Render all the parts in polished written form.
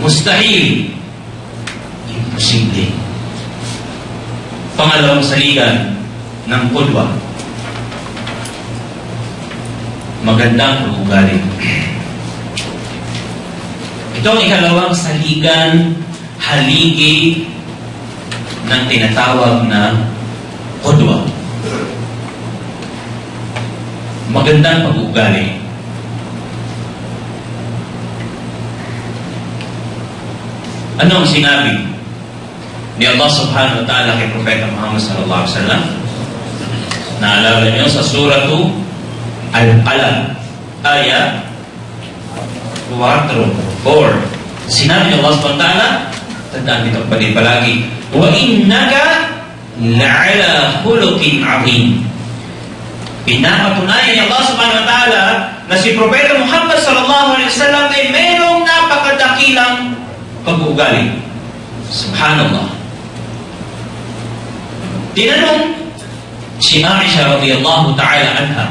Mustahil. Imposible. Pangalawang saligan ng qudwa, magandang pag-uugali. Ito ang ikalawang saligan, haligi ng tinatawag na qudwa. Magandang pag-uugali. Ano ang sinabi ni Allah subhanahu wa ta'ala kay Propeta Muhammad sallallahu alaihi wasallam? Naalala niyo sa suratu Al-Qalam, ayat 4. Sinabi ni Allah subhanahu wa ta'ala, tandaan nito palagi, wa innaka la'ala khuluqin 'azim. Pinapatunayan ni Allah subhanahu wa ta'ala na si Propeta Muhammad sallallahu alaihi wasallam ay mayroong napakadakilang pag-uugali. Subhanallah. Tinanong si Aisha radhiyallahu ta'ala anha,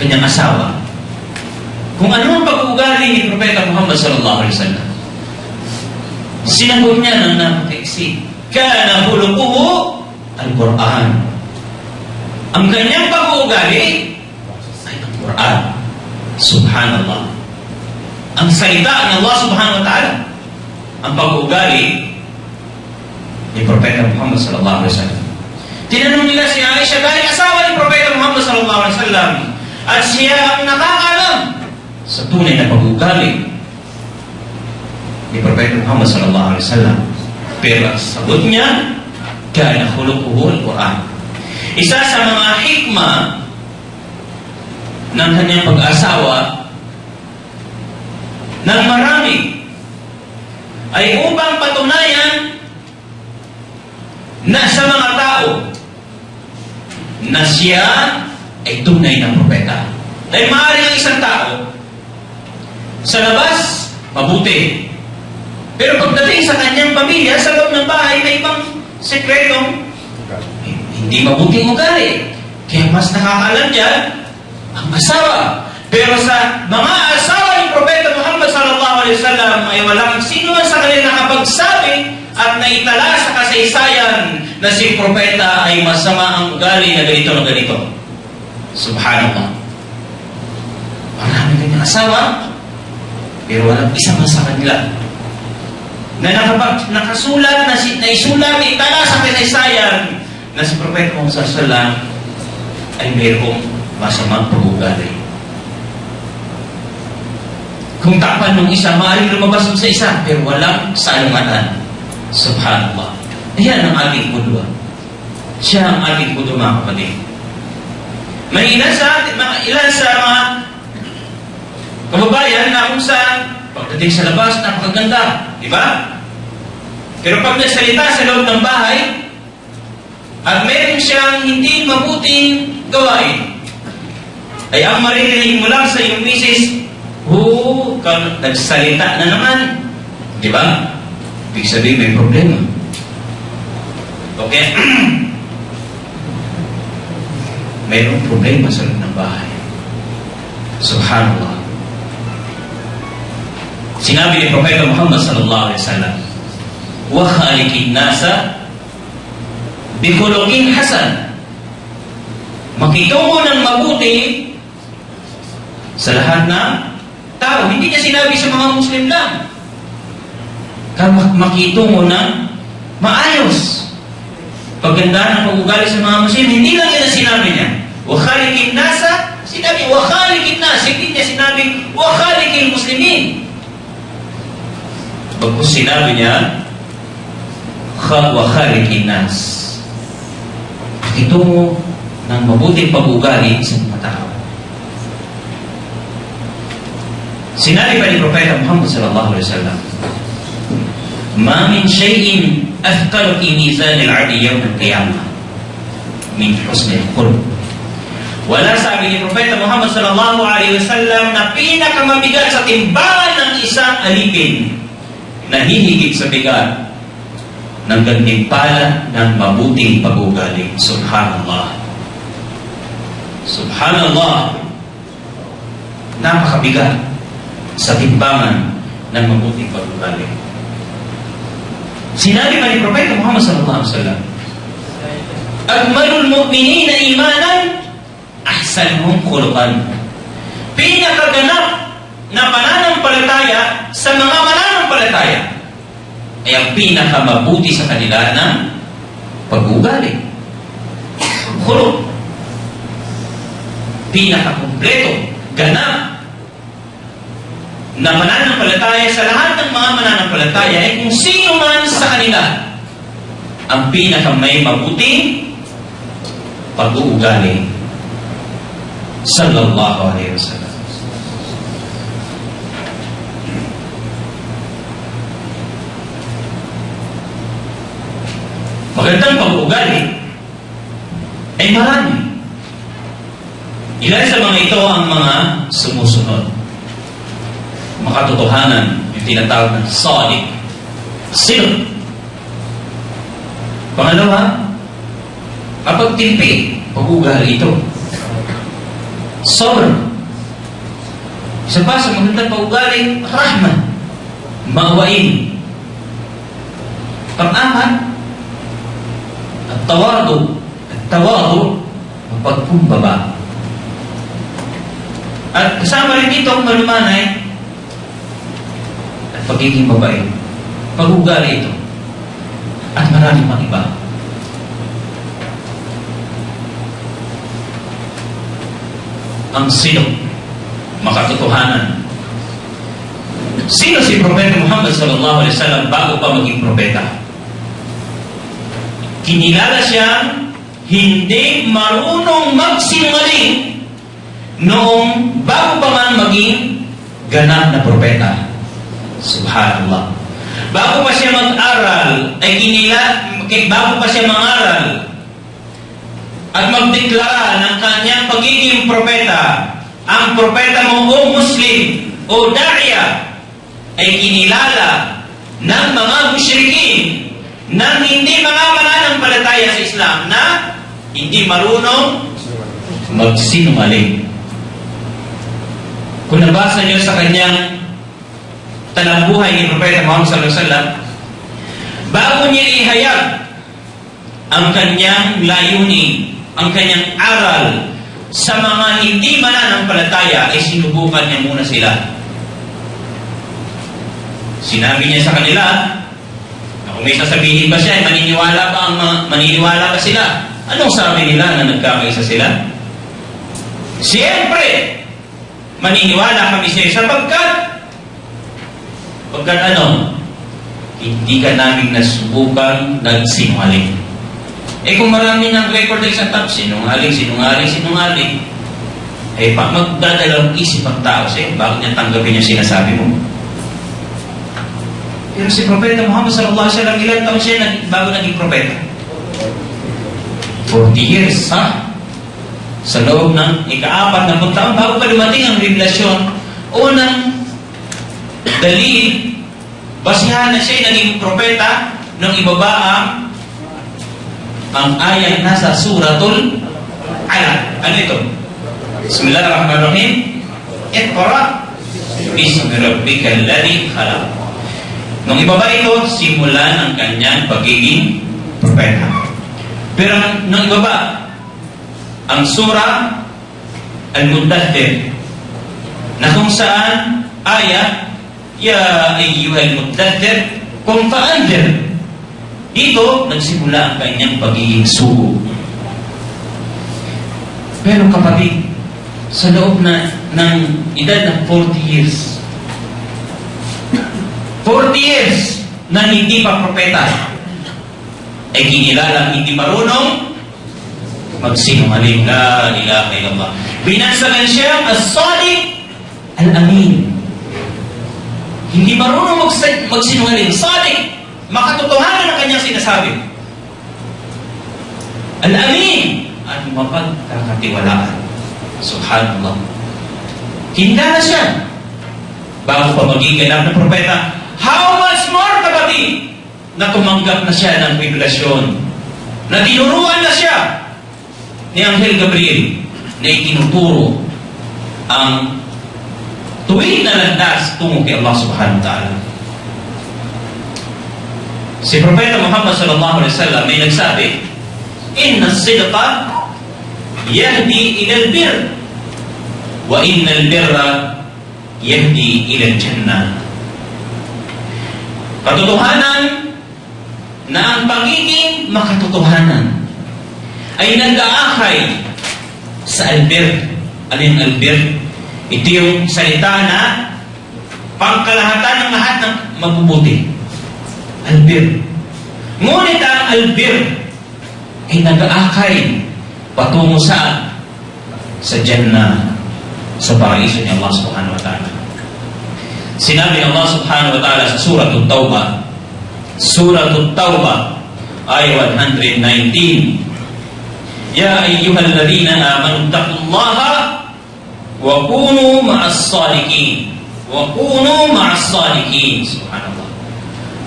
kanyang asawa, kung ano ang pag-uugali ni Propeta Muhammad sallallahu alaihi wasallam. Sinagot niya ng napakaiksi, kana khuluquhu al-Quran. Ang kanyang pag-uugali ay ang Quran. Subhanallah. Ang salita ng Allah subhanahu wa ta'ala, ang pag-uugali ni Propeta Muhammad sallallahu alaihi wasallam. Tinanong nila si Aisha dahil asawa ni Propeta Muhammad sallallahu alaihi wasallam at siya ang nakakaalam sa tunay na pag-uugali ni Propeta Muhammad sallallahu alaihi wasallam. Pero ang sagot niya, kana khuluquhu al-Quran. Isa sa mga hikma ng kanyang pag-asawa ng marami ay upang patunayan na sa mga tao na siya ay tunay na propeta. Dahil maaaring ang isang tao sa labas, mabuti. Pero pagdating sa kanyang pamilya, sa loob ng bahay, may ibang sekretong hindi mabuting ugali. Kaya mas nakakaalam dyan ang asawa. Pero sa mga asawa ni Propeta Muhammad sallallahu alaihi wasallam ay walang sino sa kanila nakapagsabi at naitala sa kasaysayan na si Propeta ay masama ang ugali na ganito na ganito. Subhanallah. Marami kanyang asawa, pero walang isa man sa kanila na nakasulat, naisulat, naitala sa kasaysayan na si Propeta Muhammad sallallahu alaihi wasallam ay mayroong masamang pag-ugali. Kung takpan ng isa, maaaring lumabas sa isa, pero walang saalungatan. Subhanallah. Ayan ang ating qudwa. Siya ang ating qudwa, mga kapatid. May ilan sa mga kababayan na kung saan pagdating sa labas, napakaganda. Di ba? Pero pag nagsalita sa loob ng bahay, at meron siyang hindi mabuting gawain, ay ang maririnig mo lang sa iyong misis, nagsalita na naman. Di ba? Ibig sabihin may problema. Okay? Mayroong problema sa loob ng bahay. Subhanallah. Sinabi ni Propeta Muhammad sallallahu alaihi wasallam, wa khaliqin nasa bi khuluqin hasan. Makitungo ng mabuti sa lahat na tao. Hindi niya sinabi sa mga Muslim lang. Makitungo ng maayos. Paganda ng pag-ugali sa mga Muslim, hindi lang yan ang sinabi niya. Wa khaliqin nasa, sinabi, wa khaliqin nasa, hindi niya sinabi, wa khaliqin muslimin. Pagkos sinabi niya, wa khaliqin nas. Pakitungo ng mabuting pag-ugali sa mga tao. Sinabi pa ni Propeta Muhammad sallallahu alaihi wasallam, ma min shay'in athqal fi mizan al-'abd yawm al-qiyamah min husn al-khuluq. Wala, sabi ni Propeta Muhammad sallallahu alaihi wasallam, na pinakamabigat sa timbangan ng isang alipin na hihigit sa bigat ng gantimpala ng mabuting pag-ugali. Subhanallah. Subhanallah. Napakabigat sa timbangan ng mabuting pag-ugali. Sinabi pa ni Propeta Muhammad sallallahu alaihi wasallam, "Akmalul mu'minina imanan, ahsanuhum khuluqan." Pinakaganap na pananampalataya sa mga mananampalataya ay ang pinakamabuti sa kanila ng pag-ugali. Khuluq. Pinakakumpleto, ganap na mananampalataya sa lahat ng mga mananampalataya ay kung sino man sa kanila ang pinakamay mabuting pag-uugali. Sallallahu alaihi wasallam. Magandang pag-uugali ay marami. Ilan sa mga ito ang mga sumusunod. Makatotohanan, yung tinatawag na sadiq. Sino? Pangalawa, mapagtimpi, pag-uugali ito. Sabr. Isa pa sa magandang pag-uugali, rahman, maawain. Pang-apat, at-tawadu. At-tawadu, mapagpumbaba. At kasama rin dito ang malumanay at pagiging babae. Pag-ugali ito. At marami pang iba. Ang sino? Makatotohanan. Sino si Propeta Muhammad sallallahu alaihi wasallam bago pa maging propeta? Kinilala siyang hindi marunong magsinungaling noong bago pa man maging ganap na propeta. Subhanallah. Bago pa siya mag-aral, bago pa siya mag-aral at magdeklara ng kanyang pagiging propeta, ang propeta mo o Muslim o Da'ya ay kinilala ng mga musyrikin ng hindi mga mananampalataya sa Islam na hindi marunong magsinungaling. Kung nabasa niyo sa kanyang talambuhay ni Propeta Muhammad sallallahu alaihi wasallam, bago niya ihayag ang kanyang layunin, ang kanyang aral sa mga hindi mananampalataya, ay sinubukan niya muna sila. Sinabi niya sa kanila, kung may sasabihin ba siya, maniniwala ba sila? Anong sabi nila na nagkakaisa sila? Siyempre, maniniwala kami siya sapagkat hindi ka namin nasubukan nagsinungaling. Kung marami ng record ay sa top, sinungaling, magdadalang isip ang tao sa'yo, bakit niya tanggapin yung sinasabi mo? Pero si Propeta Muhammad sallallahu alaihi wasallam, ilan taon siya bago naging propeta? 40 years, ha? Sa loob ng ika-4 na taon, bago pa dumating ang revelasyon, unang dalil, basihan na siya naging propeta nung ibaba ang ayat nasa Suratul Alaq. Ano ito? Bismillahirrahmanirrahim. Iqra bismi rabbikal ladzi khalaq. Nung ibaba ito, simulan ang kanyang pagiging propeta. Pero nung ibaba ang surah Al-Muddathir, na kung saan ayat, Ya ayyuhal muddathir, kum fa'anzir. Dito, nagsimula ang kanyang pagiging sugo. Pero kapatid, sa loob ng edad ng 40 years, 40 years na hindi pa propeta, ay kinilalang hindi marunong magsinungaling. La ilaha illallah. Binansagan siya as-sadiq al-amin. Hindi marunong magsinungaling. Sadiq, makatotohanan ang kanyang sinasabi. Al-amin, at mapagkakatiwalaan. Subhanallah. Kinilala siya bago pa maging ganap na propeta. How much more, kapatid, na tumanggap na siya ng revelasyon, na tinuruan na siya ni Anghel Gabriel na itinuturo ang tuwid na landas tungo kay Allah subhanahu wa ta'ala. Si Propeta Muhammad sallallahu alaihi wasallam may nagsabi, "Inna as-sidqa yahdi ila al-birr, wa inna al-birra yahdi ila al-jannah." Katotohanan na ang pagiging makatotohanan ay nag-aakay sa albir. Ano yung albir? Ito yung salita na pangkalahatan ng lahat ng mabubuti. Albir. Ngunit ang albir ay nag-aakay patungo sa Jannah, sa paraiso ni Allah subhanahu wa ta'ala. Sinabi ng Allah subhanahu wa ta'ala sa Suratul Tawbah, Suratul Tawbah, ayat 119, "Ya ayyuhalladhina amanu taqullaha wa kunu ma'as salihin." Wa kunu ma'as salihin. Subhanallah.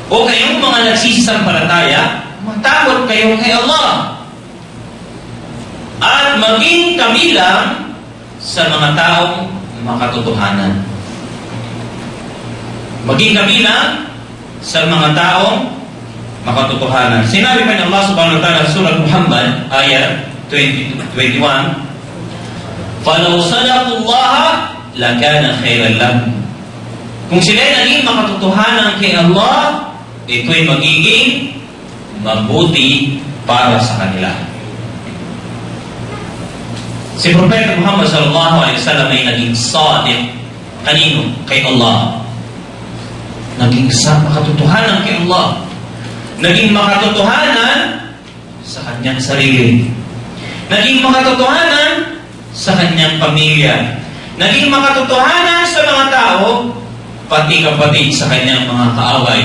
O kayong mga nagsisampalataya, matakot kayo kay Allah. At maging kabilang sa mga taong makatotohanan. Maging kabilang sa mga taong makatotohanan. Sinabi pa ni Allah subhanahu wa ta'ala sa Surah Muhammad, ayat 21, "Falaw sadaqullaha lakana khairan lahum." Kung sila'y naging makatotohanan kay Allah, ito'y magiging mabuti para sa kanila. Si Propeta Muhammad sallallahu alaihi wasallam ay naging sadiq. Kanino? Kay Allah. Naging makatotohanan kay Allah. Naging makatotohanan sa kanyang sarili. Naging makatotohanan sa kanyang pamilya. Naging makatotohanan sa mga tao, pati kapatid sa kanyang mga kaaway.